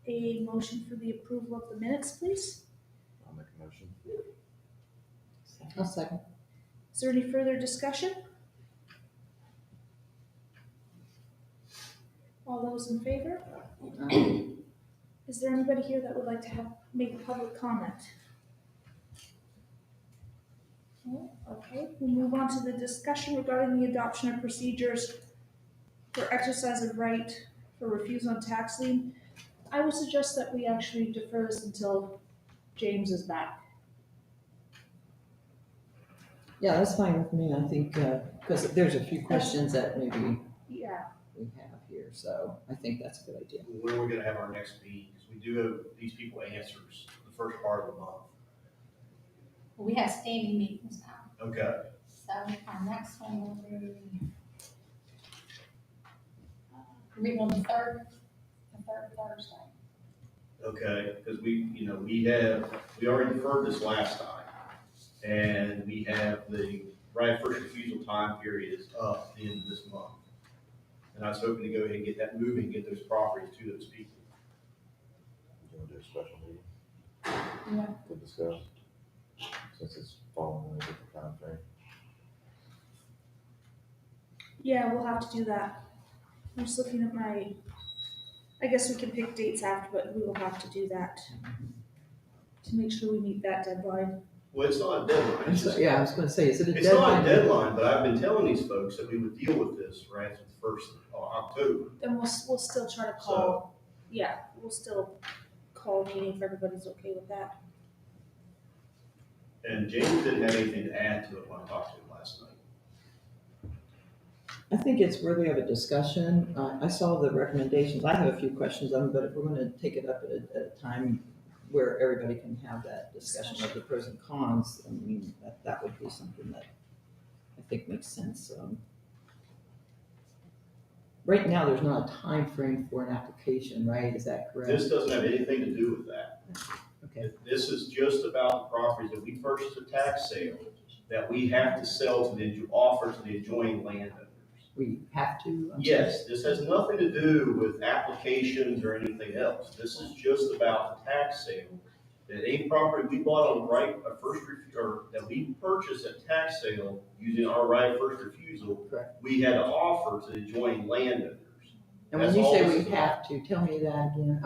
a motion for the approval of the minutes, please? I'll make a motion. I'll second. Is there any further discussion? All those in favor? Is there anybody here that would like to make a public comment? No? Okay, we'll move on to the discussion regarding the adoption of procedures for exercise of right for refusal on tax lien. I would suggest that we actually defer this until James is back. Yeah, that's fine with me. I think, because there's a few questions that maybe Yeah, we have here, so I think that's a good idea. When are we gonna have our next meeting? Because we do have these people answers the first part of the month. We have standing meetings now, Okay, so our next one will be, meeting on the third Thursday. okay, because we already deferred this last time. And we have the right of first refusal time period is up at the end of this month. And I was hoping to go ahead and get that moving, get those properties to those people. You want to do a special meeting Yeah. to discuss, since it's falling in a different time frame? yeah, we'll have to do that. I'm just looking at I guess we can pick dates after, but we will have to do that to make sure we meet that deadline. Well, it's not a deadline. It's just- Yeah, I was gonna say, is it a It's not deadline? a deadline, but I've been telling these folks that we would deal with this right at the first of October. And we'll still try to call, yeah, we'll still call a meeting if everybody's okay with that. And James didn't have anything to add to it when I talked to him last night. I think it's worthy of a discussion. I saw the recommendations. I have a few questions on them, but if we're gonna take it up at a time where everybody can have that discussion of the pros and cons, I mean, that would be something that I think makes sense. Right now, there's not a time frame for an application, right? Is that correct? This doesn't have anything to do with that. Okay, This is just about the properties that we purchased at tax sale that we have to sell offer to the adjoining landowners. we have to? I'm sorry. Yes, this has nothing to do with applications or anything else. This is just about the tax sale. That any property we bought on or that we purchased at tax sale using our right of first refusal, Correct. we had to offer to the adjoining landowners. And when That's you all say this we is about. have to, tell me that again,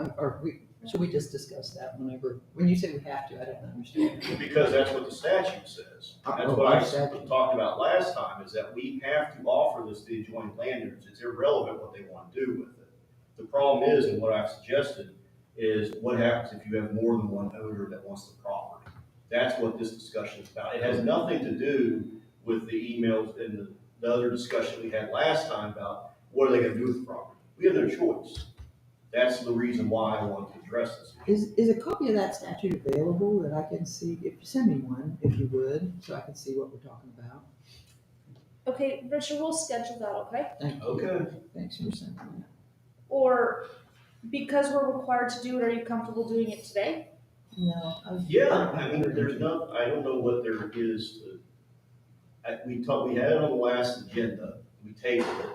should we just discuss that when you say we have to, I don't understand. Because that's what the statute says. That's what I talked about last time, is that we have to offer this to the adjoining landowners. It's irrelevant what they want to do with it. The problem is, and what I've suggested, is what happens if you have more than one owner that wants the property. That's what this discussion is about. It has nothing to do with the emails and the other discussion we had last time about what are they gonna do with the property. We have no choice. That's the reason why I wanted to address this. Is a copy of that statute available that I can see? If you send me one, if you would, so I can see what we're talking about. Okay, Richard, we'll schedule that, okay? Thank you. Okay. Thanks for sending that. Or because we're required to do it, are you comfortable doing it today? No. Yeah, I mean, there's not, I don't know what there is to, we had it on the last agenda, we tabled it.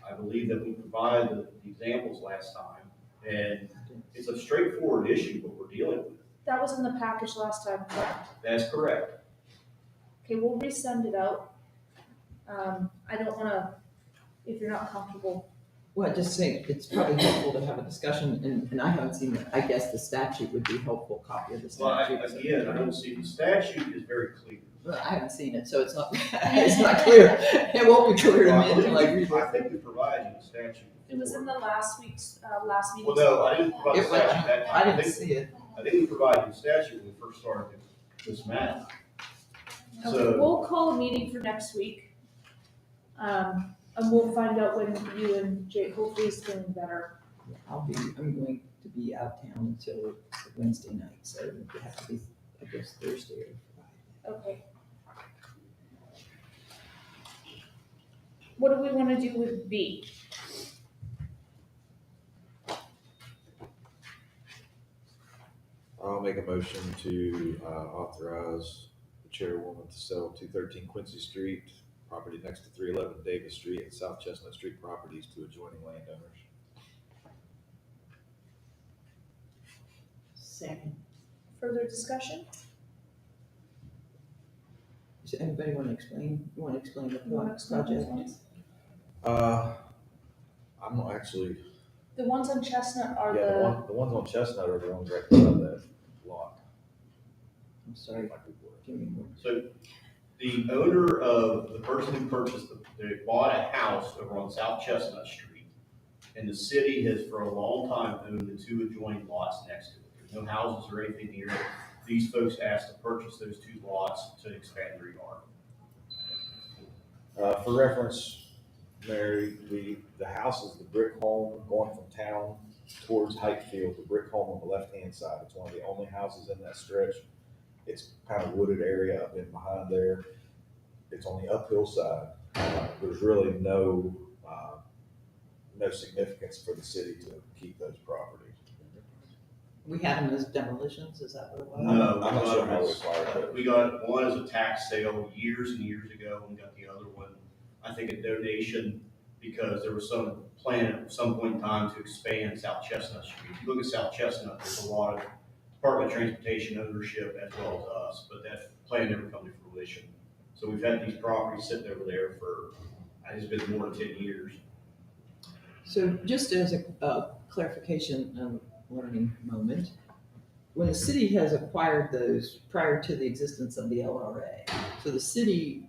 I believe that we provided the examples last time, and it's a straightforward issue what we're dealing with. That was in the package last time, correct? That's correct. Okay, we'll resend it out. I don't wanna, if you're not comfortable. Well, just saying, it's probably helpful to have a discussion, and I haven't seen it. I guess the statute would be helpful, copy of the Well, statute. again, I don't see, the statute is very clear. Well, I haven't seen it, so it's not, it's not clear. It won't be clear to me until I read I it. think we provided you the statute. It was in the last week's, last meeting. Well, no, I didn't provide the It was- statute. I didn't see it. I think we provided the statute when we first started this matter. Okay, So, we'll call a meeting for next week. And we'll find out when you and Jake, hopefully is feeling better. I'm going to be out of town until Wednesday night, so it would have to be, I guess, Thursday or Friday. Okay. What do we wanna do with B? I'll make a motion to authorize the chairwoman to sell 213 Quincy Street, property next to 311 Davis Street, and South Chestnut Street properties to adjoining landowners. Second. Further discussion? Does anybody want to explain the You want to explain those project? ones? I'm not actually, The ones on Chestnut are yeah, the, the ones on Chestnut are the ones right beside that lot. I'm sorry, give me more. So the owner of, the person who purchased, they bought a house over on South Chestnut Street. And the city has for a long time owned the two adjoining lots next to it. There's no houses or anything near it. These folks asked to purchase those two lots to expand their yard. For reference, Mary, the house is the brick home going from town towards Highfield, the brick home on the left-hand side. It's one of the only houses in that stretch. It's kind of wooded area up in behind there. It's on the uphill side. There's really no significance for the city to keep those properties. We had them as demolitions, is that what it was? No, I'm not sure how we acquired it. we got one as a tax sale years and years ago, and we got the other one, I think a donation, because there was some plan at some point in time to expand South Chestnut Street. If you look at South Chestnut, there's a lot of Department of Transportation ownership as well as us, but that plan never come to fruition. So we've had these properties sitting over there for, I think it's been more than 10 years. So just as a clarification and learning moment, when the city has acquired those prior to the existence of the LRA, so the city,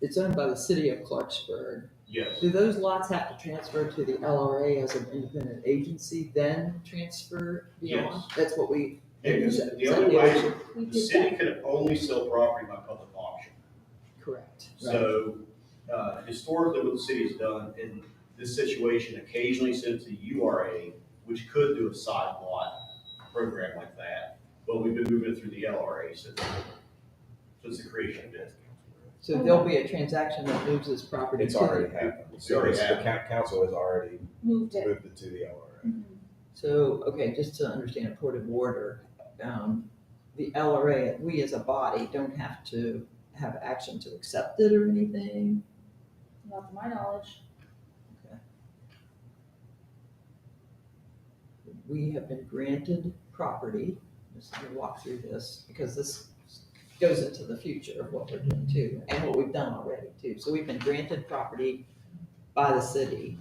it's owned by the city of Clarksburg. Yes. Do those lots have to transfer to the LRA as an independent agency, then transfer beyond? Yes. That's what we. Because is the that only way, option? we the did city that. could only sell property by public auction. Correct. Right. So, historically, what the city has done in this situation, occasionally sent to URA, which could do a side lot program like that, but we've been moving it through the LRA since the creation of it. So there'll be a transaction that moves this property. It's to the- already happened. It's already The happened. council has already Moved it. moved it to the LRA. Mhm. So, okay, just to understand a point of order, the LRA, we as a body don't have to have action to accept it or anything? Not to my knowledge. We have been granted property, just let me walk through this, because this goes into the future of what we're doing too, and what we've done already too. So we've been granted property by the city.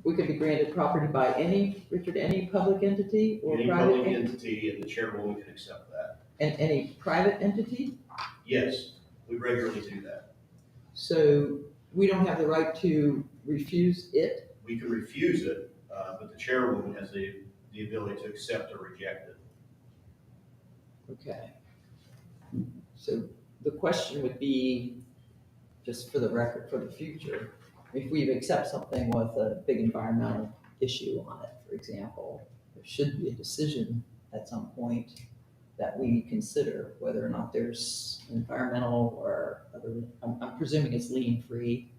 We could be granted property by any, Richard, any public entity or Any private, public entity and the chairwoman can accept that. and any private entity? Yes, we regularly do that. So we don't have the right to refuse it? We can refuse it, but the chairwoman has the ability to accept or reject it. Okay. So the question would be, just for the record, for the future, if we accept something with a big environmental issue on it, for example, there should be a decision at some point that we consider whether or not there's environmental or other, I'm presuming it's lien-free.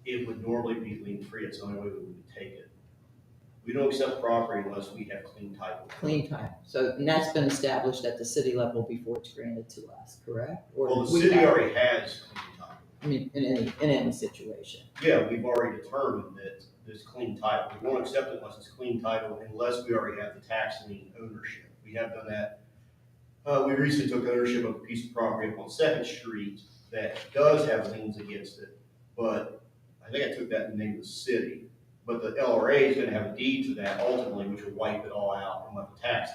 It would normally be lien-free, it's the only way we would take it. We don't accept property unless we have clean title. Clean time. So, and that's been established at the city level before it's granted to us, correct? Or Well, the we city have- already has clean title. I mean, in any situation. Yeah, we've already determined that there's clean title. We won't accept it unless it's clean title, unless we already have the tax lien ownership. We have done that. We recently took ownership of a piece of property up on Second Street that does have liens against it, but I think I took that in the name of the city. But the LRA is gonna have a deed to that ultimately, which will wipe it all out and let the tax.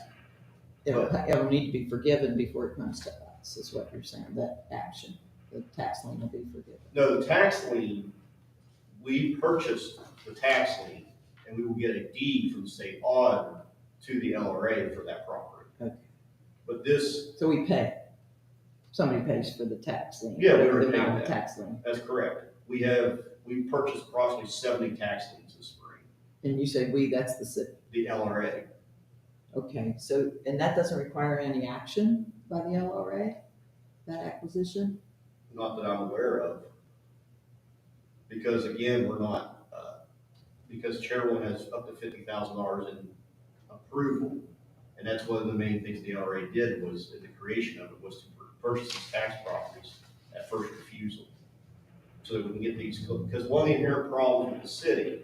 It'll need to be forgiven before it comes to us, is what you're saying, that action, the tax lien will be forgiven. No, the tax lien, we purchased the tax lien, and we will get a deed from the state auditor to the LRA for that property. Okay. But this, So we pay, somebody pays for the tax lien. Yeah, we whatever already the amount paid of that. tax lien. that's correct. We purchased approximately 70 tax liens this spring, And you say we, that's the city. the LRA. Okay, so, and that doesn't require any action by the LRA, that acquisition? Not that I'm aware of. Because again, we're not, because Chairwoman has up to $50,000 in approval. And that's one of the main things the LRA did was, in the creation of it, was to purchase these tax properties at first refusal. So that we can get these, because one of the inherent problems with the city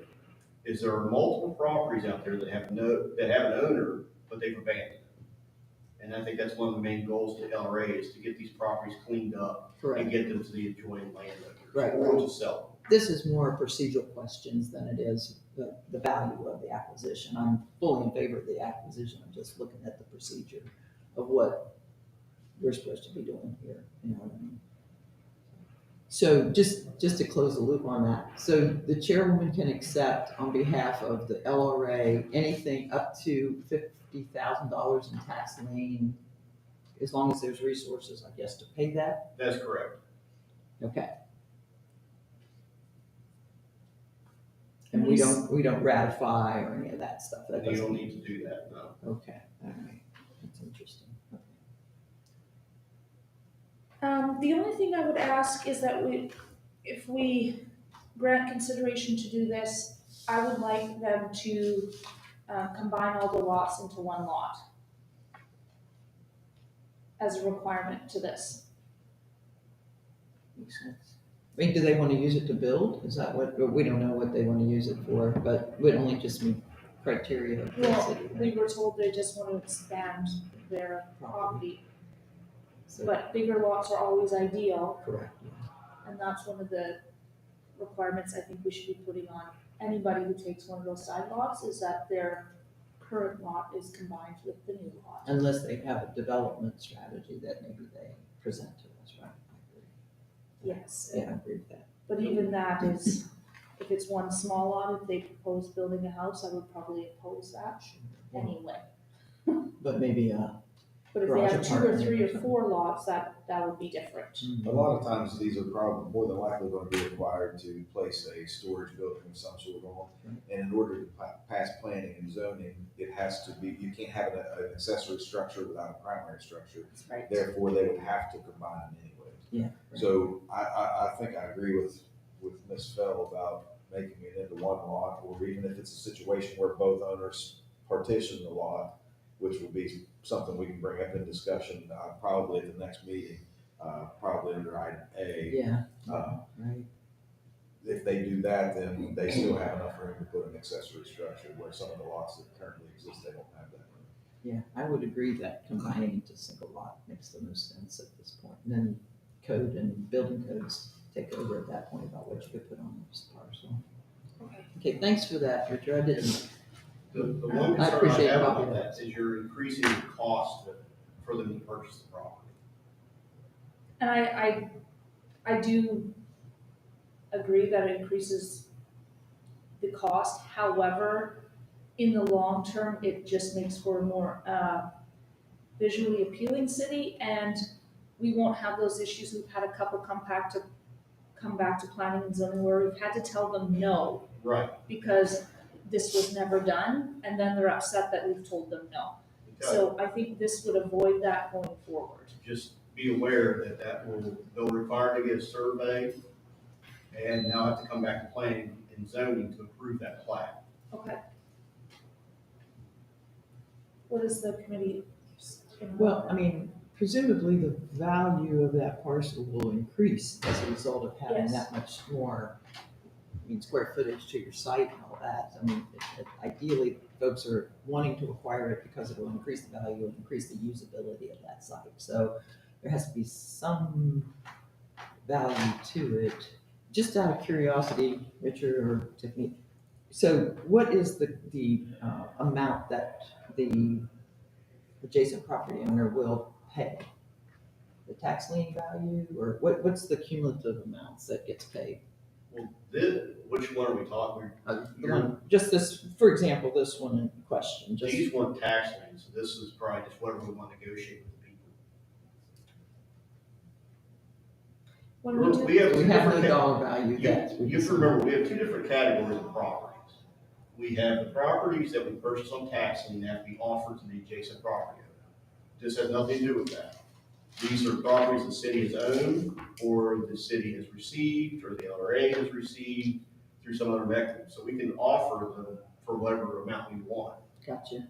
is there are multiple properties out there that have an owner, but they've abandoned it. And I think that's one of the main goals of the LRA is to get these properties cleaned up and Correct. get them to the adjoining landowners. Right. Or to sell This is more procedural questions than it is the value of the acquisition. I'm fully in favor of the acquisition. I'm just looking at the procedure of what we're supposed to be doing here, you know what I mean? So just to close the loop on that, so the chairwoman can accept on behalf of the LRA anything up to $50,000 in tax lien, as long as there's resources, I guess, to pay that? them. That's correct. Okay. And we don't ratify or any of that stuff. That You doesn't. don't need to do that, no. Okay, all right, that's interesting. Okay. The only thing I would ask is that if we grant consideration to do this, I would like them to combine all the lots into one lot as a requirement to this. Makes sense. I mean, do they want to use it to build? Is that what, we don't know what they want to use it for, but would only just meet criteria of Well, density. we were told they just want to expand their property, So, but bigger lots are always ideal, correct, and that's one of the requirements I think we should be putting on anybody who takes one of those side lots, is that their current lot is combined with the new lot. unless they have a development strategy that maybe they present to us, right? Yes, Yeah, I agree with that. but even that is, if it's one small lot, if they propose building a house, I would probably oppose that anyway. But maybe, But if they have Garage 2 or apartment 3 or or 4 lots, that would be different. A lot of times, these are probably more than likely going to be required to place a storage building of some sort on. And in order to pass planning and zoning, it has to be, you can't have an accessory structure without a primary structure. Right. Therefore, they would have to combine them anyways. yeah. right. So I think I agree with Ms. Fell about making it into one lot, or even if it's a situation where both owners partition the lot, which will be something we can bring up in discussion, probably at the next meeting, probably under item A. Yeah, Um, right. If they do that, then they still have enough room to put an accessory structure, where some of the lots that currently exist, they don't have that room. Yeah, I would agree that combining into single lot makes the most sense at this point. And then code and building codes take over at that point about what you could put on this parcel. Okay. Okay, thanks for that, Richard. I didn't, The one I concern I appreciate have copy about that. that is you're increasing the cost for them to purchase the property. And I do agree that it increases the cost. However, in the long term, it just makes for a more visually appealing city, and we won't have those issues. We've had a couple come back to planning and zoning where we've had to tell them no Right. because this was never done, and then they're upset that we've told them no. So I think this would avoid that going forward. Just be aware that they'll require to get a survey and now have to come back to planning and zoning to approve that plat. Okay. What is the committee? well, I mean, presumably the value of that parcel will increase as a result of having Yes. that much more, square footage to your site and all that. I mean, ideally, folks are wanting to acquire it because it will increase the value and increase the usability of that site. So there has to be some value to it. Just out of curiosity, Richard or Tiffany, so what is the amount that the adjacent property owner will pay? The tax lien value, or what's the cumulative amounts that gets paid? Well, which one are we talking? The one, just this, for example, this one in question, just, These weren't tax liens, so this is probably just whatever we want to negotiate with the people. When we do, We have we two have no different, dollar value you that we. you have to remember, we have two different categories of properties. We have the properties that we purchase on tax lien that have to be offered to the adjacent property owner. This has nothing to do with that. These are properties the city has owned, or the city has received, or the LRA has received through some other mechanism. So we can offer them for whatever amount we want. Gotcha.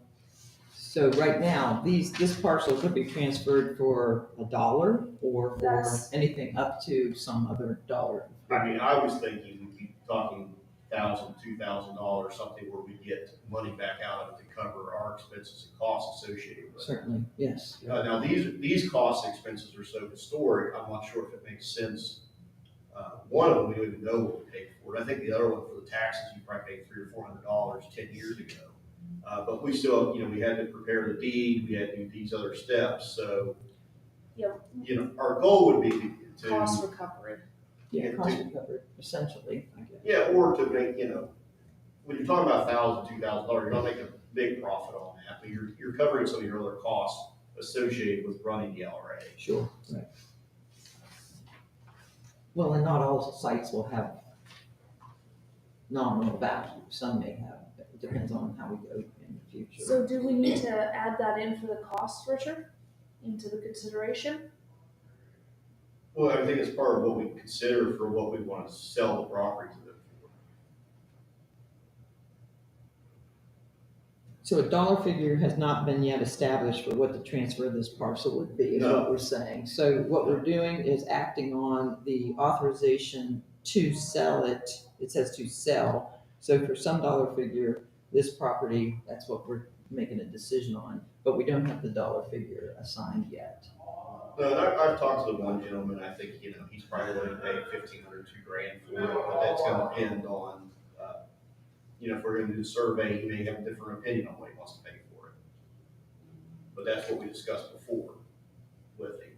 So right now, this parcel could be transferred for $1 or for That's- anything up to some other dollar. I mean, I was thinking we'd be talking $1,000, $2,000, something where we get money back out of it to cover our expenses and costs associated with it. Certainly, yes. Now, these costs and expenses are so historic, I'm not sure if it makes sense. One of them, we don't even know what we paid for it. I think the other one, for the taxes, you probably paid $300 or $400 10 years ago. But we still, we had to prepare the deed, we had to do these other steps, so. Yeah. Our goal would be to. Cost recovery. Yeah, cost recovered, essentially, I guess. Yeah, or to make, when you're talking about $1,000, $2,000, you're not making a big profit on that, but you're covering some of your other costs associated with running the LRA. Sure, right. Well, and not all sites will have nominal value, some may have, it depends on how we go in the future. So do we need to add that in for the cost, Richard, into the consideration? Well, I think it's part of what we consider for what we want to sell the property to them for. So a dollar figure has not been yet established for what the transfer of this parcel would be, is what we're saying. So what we're doing is acting on the authorization to sell it. It says to sell. So for some dollar figure, this property, that's what we're making a decision on, but we don't have the dollar figure assigned yet. No, I've talked to the one gentleman, I think, he's probably willing to pay $1,500, $2,000 for it, but that's gonna depend on, if we're gonna do the survey, he may have a different opinion on what he wants to pay for it. But that's what we discussed before with him.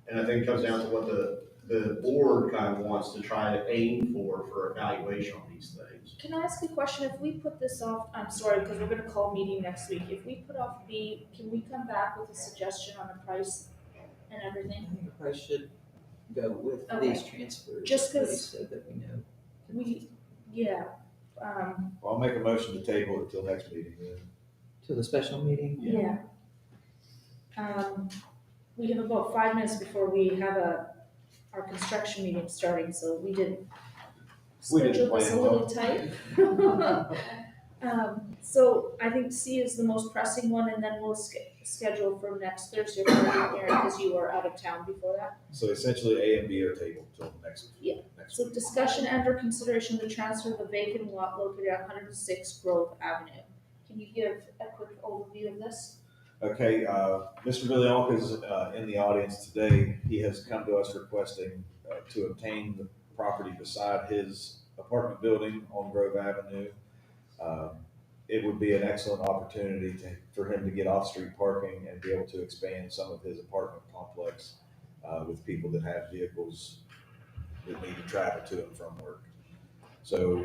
And I think it comes down to what the board kind of wants to try to aim for evaluation on these things. Can I ask a question? If we put this off, I'm sorry, because we're gonna call meeting next week. If we put off B, can we come back with a suggestion on the price and I everything? think the price should go with Okay. these transfers. Just 'cause- So that we know. Well, I'll make a motion to table it till next meeting then. To the special meeting? Yeah. We have about 5 minutes before we have our construction meeting starting, so we didn't We didn't schedule this a plan little tight. So I think C is the most pressing one, and then we'll schedule for next Thursday, because you are out of town before that. So essentially A and B are tabled till next. Yeah. Next So week. discussion and or consideration of the transfer of the vacant lot located at 106 Grove Avenue. Can you give a quick overview of this? Okay, Mr. Villionka is in the audience today. He has come to us requesting to obtain the property beside his apartment building on Grove Avenue. It would be an excellent opportunity for him to get off-street parking and be able to expand some of his apartment complex with people that have vehicles that need to travel to and from work. So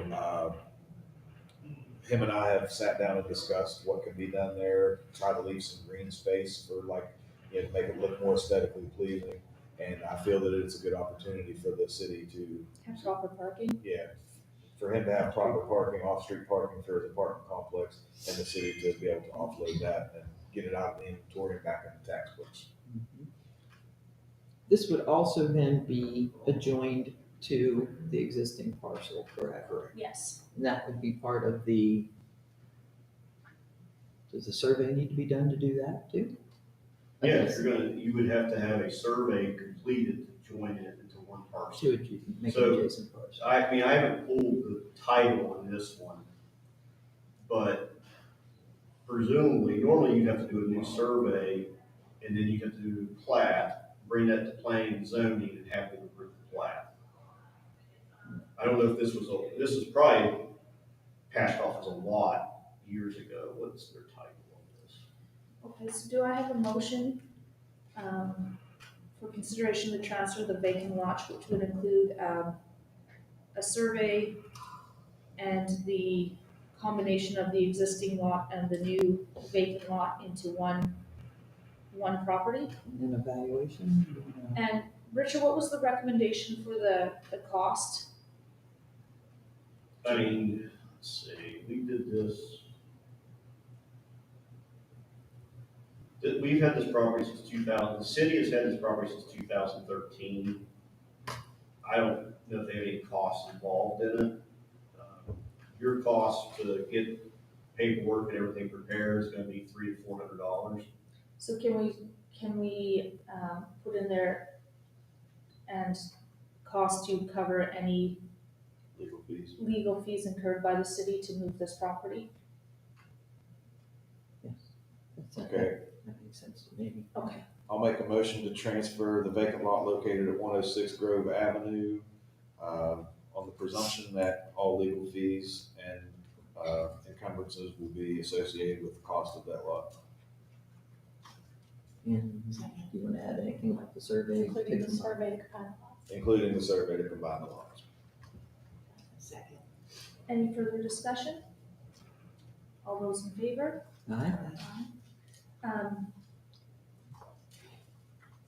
him and I have sat down and discussed what can be done there, try to leave some green space for to make it look more aesthetically pleasing. And I feel that it's a good opportunity for the city to, Have proper parking? for him to have proper parking, off-street parking for his apartment complex, and the city to be able to offload that and get it out of the inventory and back in the tax books. Mhm. This would also then be adjoined to the existing parcel, correct? Yes. And that would be part of the, does the survey need to be done to do that too? Yeah, you would have to have a survey completed to join it into one parcel. To make So, an adjacent parcel. I haven't pulled the title on this one, but presumably, normally you'd have to do a new survey, and then you have to do a plat, bring that to planning and zoning, and have them approve the plat. I don't know if this is probably passed off as a lot years ago. What's their title on this? Okay, so do I have a motion for consideration to transfer the vacant lot, which would include a survey and the combination of the existing lot and the new vacant lot into one property? And then evaluation? And Richard, what was the recommendation for the cost? I mean, let's see, we did this. We've had this property since 2000, the city has had this property since 2013. I don't know if they have any costs involved in it. Your cost to get paperwork and everything prepared is gonna be $300 to $400. So can we put in there and cost to cover any Legal fees. legal fees incurred by the city to move this property? Okay, That makes sense to me. Okay, I'll make a motion to transfer the vacant lot located at 106 Grove Avenue, on the presumption that all legal fees and, encumbrances will be associated with the cost of that lot. And do you want to add anything like the survey? Including the Take them- survey to combine the lots. Including the survey to combine the lots. Second. any further discussion? All those in favor? Aye.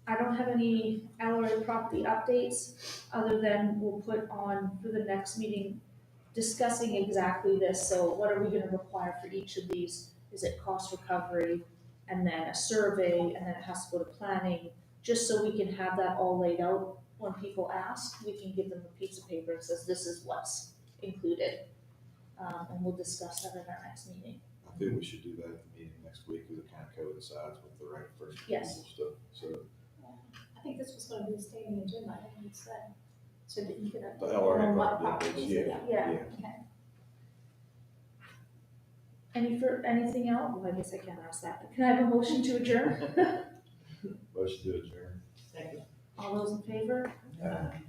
I don't have any Alloy property updates, other than we'll put on for the next meeting discussing exactly this, so what are we gonna require for each of these? Is it cost recovery, and then a survey, and then it has to go to planning, just so we can have that all laid out. When people ask, we can give them a piece of paper that says, this is what's included. And we'll discuss that in our next meeting. I think we should do that at the meeting next week, because it kind of coincides with the right first Yes. approval stuff. So I think this was gonna be a standing agenda, I think you said, so that you could. the LRA on what property, properties, yeah, Yeah. Okay. Anything else? Well, I guess I can't ask that. Can I have a motion to adjourn? Motion to adjourn. Second. All those in favor? Aye.